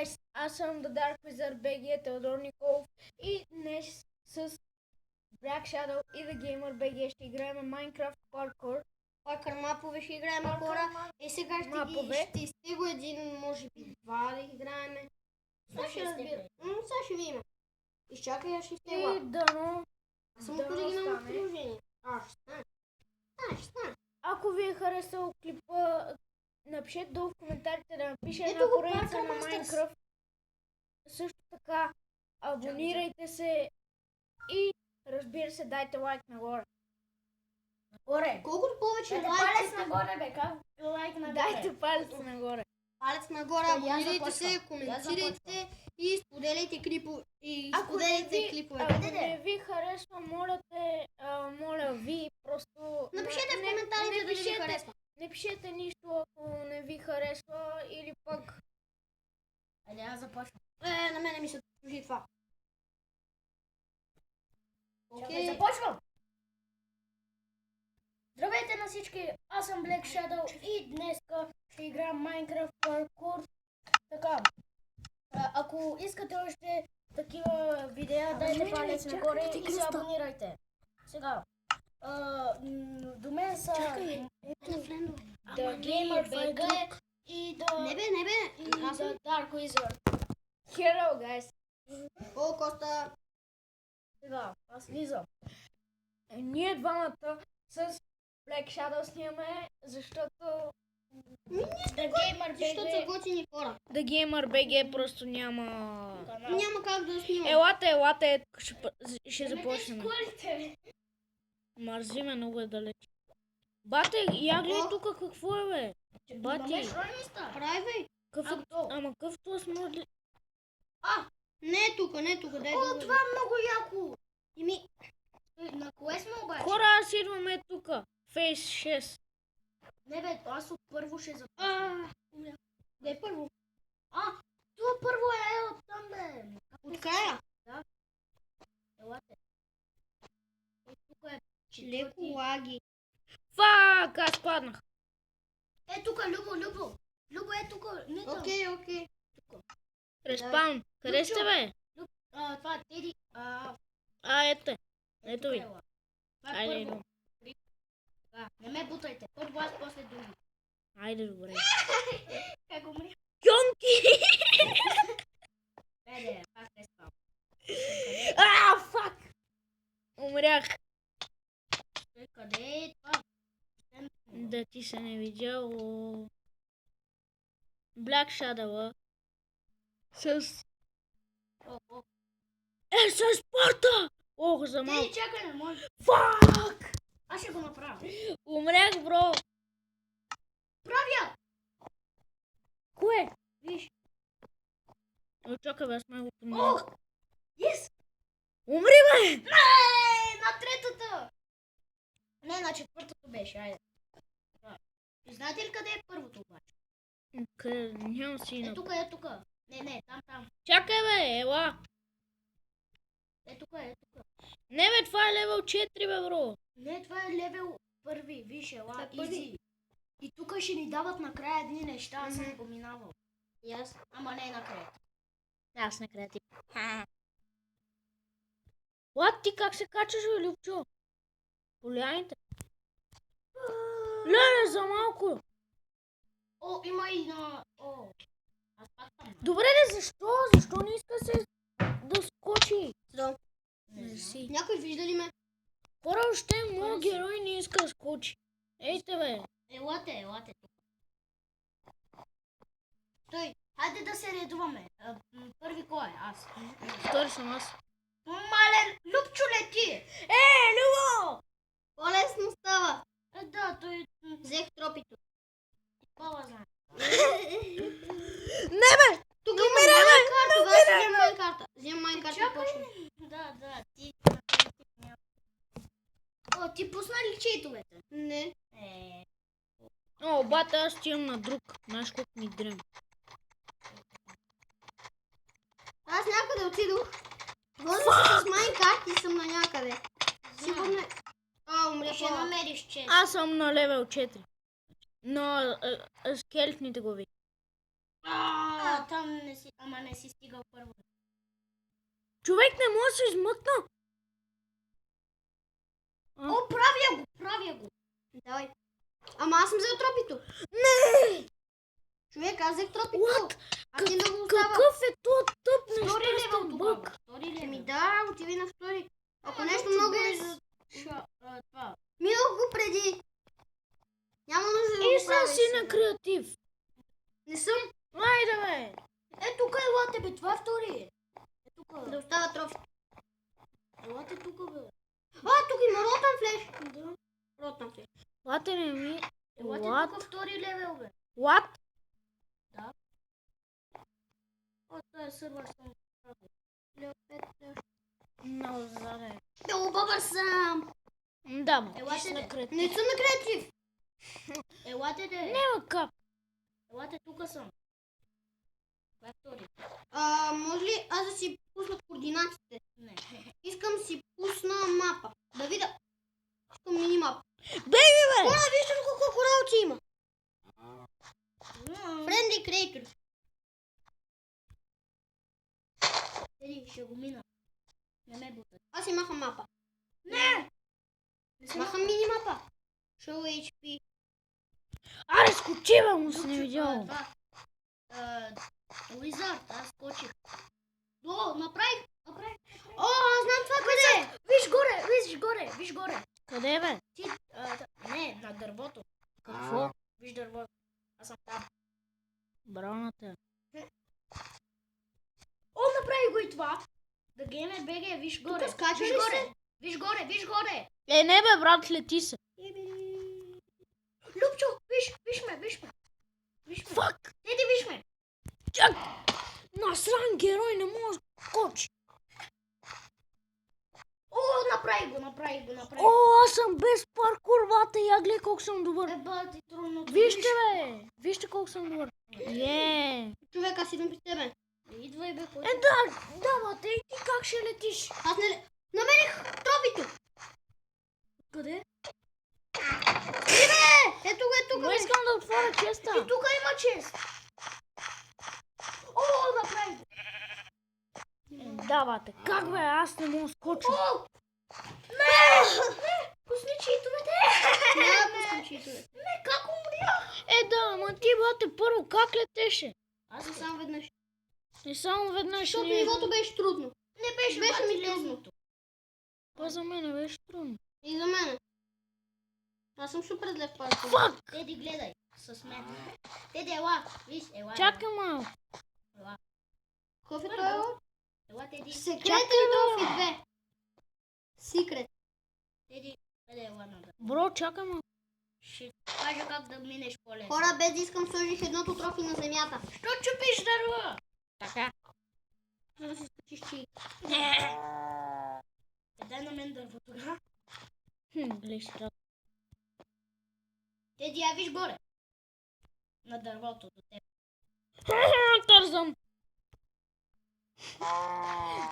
guys, аз съм The Dark Wizard BG, Теодор Николов и днес с Black Shadow и The Gamer BG ще играем Minecraft Parkour. Паркър мапове ще играем хора. Сега ще стига един, може би два да играем. Сега ще видим. Изчакай, аз ще стига. И дано Съм оригинално приложение. Ще стане. Ако ви е харесал клипа, напишете долу в коментарите да напише една поредица на Minecraft. Също така, абонирайте се и разбира се, дайте лайк нагоре. Колкото повече лайк... Палец нагоре, бе, как лайк нагоре? Дайте палец нагоре. Палец нагоре, абонирайте се, коментирайте и споделяйте клипове. Ако не ви харесва, моля ви, просто... Напишете в коментарите дали ви харесва. Не пишете нищо, ако не ви харесва, или пък... Айде, аз започвам. На мене ми се служи това. Чакай, започвам! Здравейте на всички, аз съм Black Shadow и днеска ще играем Minecraft Parkour. Така, ако искате още такива видеа, дайте палец нагоре и се абонирайте. Сега, до мен са The Gamer BG и The Dark Wizard. Hello, guys! О, Коста! Сега, аз влизам. Ние двамата с Black Shadow снимаме, защото The Gamer Защото са BG. готини хора. The Gamer BG просто няма... Няма как да снимам. Елате, ще започнем. Мързиме, много е далеч. Бате, я гледай тук какво е, бе? Бати, Прави. ама къвто аз може ли... Не е тук, дай да О, това е много яко. На кое сме обаче? Хора, аз идваме тук. Фейс 6. Не бе, аз от първо ще започна. Да е първо. Това първо е от там, бе. От края. Елате. Тук е Леко лаги. Фак, аз паднах. тук, Любо. Любо е тук. Не там. Окей. Респаун. Къде сте, бе? Това е Теди. Ето ви. Това е Айде, първо. идвам. Не ме бутайте. Първо аз, после други. Айде, добре. Как умри? Кьонки! Айде, пак не спам. Фак! Умрях. Къде е това? Да ти се не видял. Black Shadow. С спорта! Ох, за малко. Теди, чакай, не може. Фак! Аз ще го направя. Умрях, бро. Правя! Кое? Виж. Чакай, бе, аз ме го подмина. Yes! Умри, бе! На третата! Не, на четвъртото беше, айде. И знаете ли къде е първото обаче? Къде? Нямам си Е на... тук. Не, там. Чакай, бе, ела. Е тук. Не, бе, това е левел 4, бе, бро. Не, това е левел първи, виж, ела, Това е първи. изи. И тук ще ни дават накрая едни неща, аз съм поминавал. И аз. Ама не накрая. Аз на креатив. Лад, ти как се качаш, бе, Любчо? Поляйте. Леле, за малко. О, има и на... Аз пак там. Добре, де, защо? Защо не иска се да скочи? Да. Не си. Някой вижда ли ме? Хора, още моят герой не иска да скочи. Ейте, бе. Елате тук. Стой, хайде да се редуваме. Първи кой е? Аз. Втори съм аз. Мален, Любчо лети! Любо! По-лесно става. Да, той... Взех тропито. Пала знае. Не, бе! Тук има Майнкарта. Вземам Майнкарта и Чакай. почвам. Да, ти... О, ти пусна ли чейтовете? Не. О, бата, аз отивам на друг. Знаеш колко ми дрем. Аз някъде отидох. Возя се с Майнкарт и съм на някъде. Сигурно е... умря Ще намериш чест. Аз съм на левел 4. Но скелетните го ви. Там не си... Ама Да не си стигал първо. Човек не може да се измъкна. О, правя го. Давай. Ама аз съм взел тропито. Не! Човек, аз взех тропито. What? А ти да го остава. Какъв е то тъп Втори левел нещастен тогава. бък? Втори левел. Ами да, отиви на втори. Ако нещо много ви... Това. Минах го преди. Няма нужда да И го сега правиш си на сега. креатив. Не съм. Айде бе. Е, тук елате, бе, това е втори. Е, тук. Да остава трофи. Елате тук, бе. А, тук има ротан флеш. Да. Ротан флеш. Лате не ми. Елате What? тук втори левел, бе. What? О, това е сървър съм. Много заде. Много бабър съм. Да, бе. Елате, Ти си де. на креатив. Не съм на креатив. Елате, де. Няма как. Елате, тук съм. Това е втори. Може ли аз да си пусна координатите? Не. Искам си пусна мапа. Да видя. Искам минимап. Бейби, бе! Хора, вижте колко коралче има. Friendly creator. Седи, ще го мина. Не ме бутай. Аз си махам мапа. Не! Не се Махам минимапа. Show HP. Аре, скочи, бе, му се не видял. Уизард, аз скочих. О, направих. О, аз знам това къде е. Виж горе. Къде, бе? Ти, не, на дървото. Какво? Виж дървото. Аз съм там. Браво на те. О, направи го и това. Да гейме БГ, виж горе. скачаш Виж ли горе. Виж горе. Е, не, бе, брат, лети се. Любчо, виж ме. Виж ме. Фак! Теди, виж ме. Чак! Насран герой не може да скочи. О, направи го. О, аз съм без паркур, вата, я гледай колко съм добър. Еба, ти трудно. Вижте, бе! Вижте колко съм добър. Човек, аз идвам при тебе. Идвай, бе, кой. Да, бате, и ти как ще летиш? Аз не... Намерих тропито. Къде? Ето го, Но искам да отворя честа. И тук има чест. О, направи го. Да, бате, как бе, аз не мога да скоча. О! Не! Пусни читовете! Няма да пускам читове. Не, как умря? Да, ама ти, бате, първо как летеше? Аз съм само веднъж. И само веднъж Защото ли... нивото беше трудно. Не беше Беше ми лесното. Това за мен беше трудно. И за мен. Аз съм супер зле в паркур. Фак! Теди, гледай. С мен. Теди, ела. Виж, ела. Чакай малко. Ела. Какъв е той? Ела, Теди. Секретен Чакай, трофи бе. 2. Секрет. Теди, къде ела надо? Бро, чакай малко. Ще кажа как да минеш по-лесно. Хора, без да искам сложих едното трофи на земята. Що чупиш дърва? Така. За да си скачиш чи. Дай на мен дърво тогава. Глеш, рад. Теди, я виж горе. На дървото до теб. Тързам.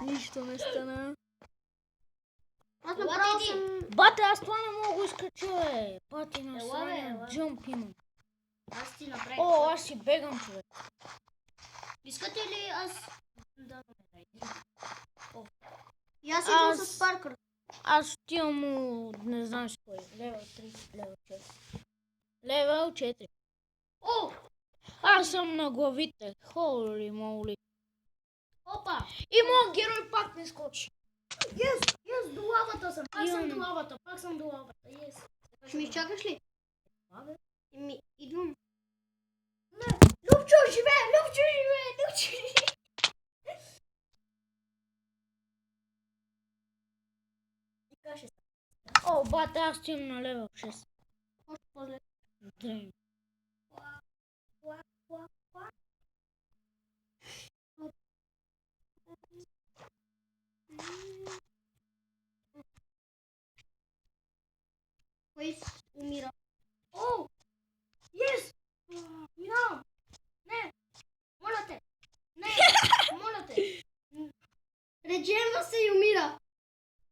Нищо не стана. Аз Ела, направо Теди. съм... Бате, аз това не мога да изкача, бе. Бате, на Ела, бе, сраня ела. джъмп имам. Аз ти направих. О, аз си бегам, човек. Искате ли аз... Да, не дай. И аз идвам Аз- с паркър. Аз отивам му, не знам с кой. Левел 3, левел 4. Левел 4. О! Аз съм на главите. Холи моли. Опа! И моят герой пак не скочи. Yes, до лавата съм. Пак съм Имам. до лавата. Пак съм до лавата. Yes. Ще ми изчакаш ли? А, бе. Идвам. Любчо живее! Любчо живее! И каже се. О, бате, аз стигам на левел 6. Още по-зле. Дрейн. Кой умира? О! Yes! Минавам! Не! Моля те! Не! Моля те! Редженва се и умира.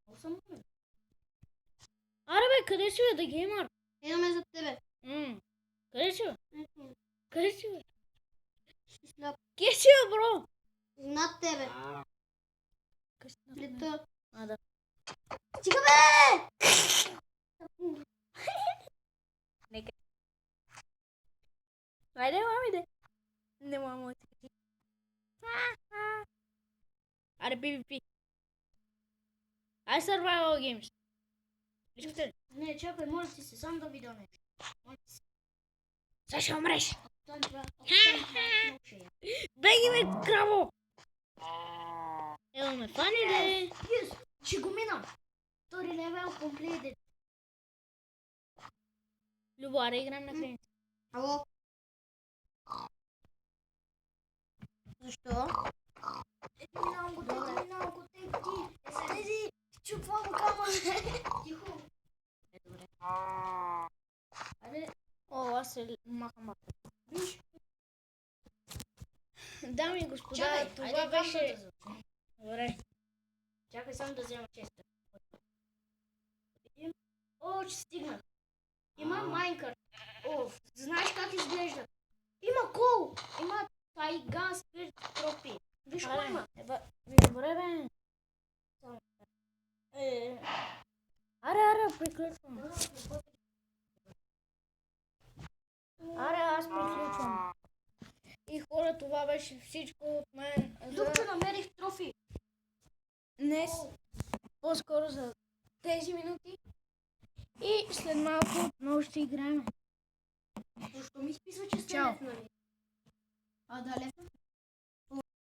О, съм умер. Аре бе, къде си бе, да геймър? Идваме за тебе. Къде си бе? Ето, Къде си бе? си сляп. Къде си бе, бро? Над тебе. Лета. Да. Стига бе! Нека. Айде, мамиде. Не мога да ти. Аре, PvP. Ай, Survival Games. Искате ли? Не, чакай, може ти се сам да видя нещо. Може ти се. Сега ще умреш. Оставим това. Оставим това. Много ще я. Беги, бе, краво! Ево ме фани, де. Юс, ще го минам. Втори левел completed. Любо, аре, играем на храните. Ало? Защо? Минавам го, ти. Седи, чупвам камък. Тихо. Добре. Аре, О, аз се махам. виж. Дами и господа, Чакай, това айде беше... камъката за- Добре. Чакай само да взема честа. О, че стигнах. Има майнкарт. О, знаеш как изглежда? Има кол. Има тайга, спирт, тропи. Виж какво Аре, има. Добре, бе. Аре, приключвам. Аре, аз приключвам. И хора, това беше всичко от мен за Тук намерих трофи. днес. По-скоро за тези минути. И след малко отново ще играем. Защо ми изписва, че сте Чао. лефнали? А да, лефнах.